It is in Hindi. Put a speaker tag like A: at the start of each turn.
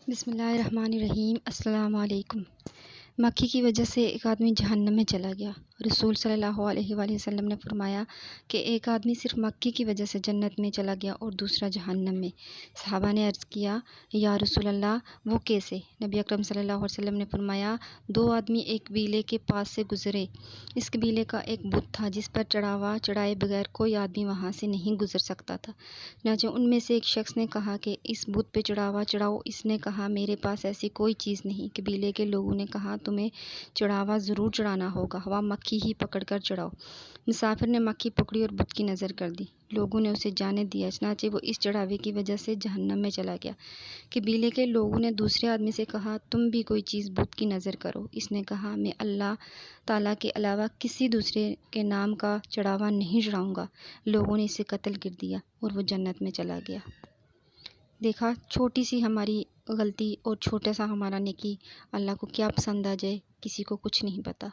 A: बिस्मिल्लाहिर्रहमानिर्रहीम। अस्सलाम वालेकुम। मक्खी की वजह से एक आदमी जहन्नम में चला गया। रसूल सल्लल्लाहु अलैहि वसल्लम ने फरमाया कि एक आदमी सिर्फ मक्खी की वजह से जन्नत में चला गया और दूसरा जहन्नम में। सहाबा ने अर्ज़ किया, या रसूल अल्लाह, वो कैसे? नबी अकरम सल्लल्लाहु अलैहि वसल्लम ने फरमाया, दो आदमी एक कबीले के पास से गुज़रे। इस कबीले का एक बुत था जिस पर चढ़ावा चढ़ाए बगैर कोई आदमी वहाँ से नहीं गुज़र सकता था। चुनांचे उनमें से एक शख्स ने कहा कि इस बुत पे चढ़ावा चढ़ाओ। इसने कहा, मेरे पास ऐसी कोई चीज़ नहीं। कबीले के लोगों ने कहा, तुम्हें चढ़ावा ज़रूर चढ़ाना होगा, वह मक्खी ही पकड़ कर चढ़ाओ। मुसाफिर ने मक्खी पकड़ी और बुत की नज़र कर दी। लोगों ने उसे जाने दिया। चुनांचे वो इस चढ़ावे की वजह से जहन्नम में चला गया। कबीले के लोगों ने दूसरे आदमी से कहा, तुम भी कोई चीज़ बुत की नज़र करो। इसने कहा, मैं अल्लाह ताला के अलावा किसी दूसरे के नाम का चढ़ावा नहीं चढ़ाऊँगा। लोगों ने इसे कत्ल कर दिया और वो जन्नत में चला गया। देखा, छोटी सी हमारी गलती और छोटा सा हमारा नेकी अल्लाह को क्या पसंद आ जाए, किसी को कुछ नहीं पता।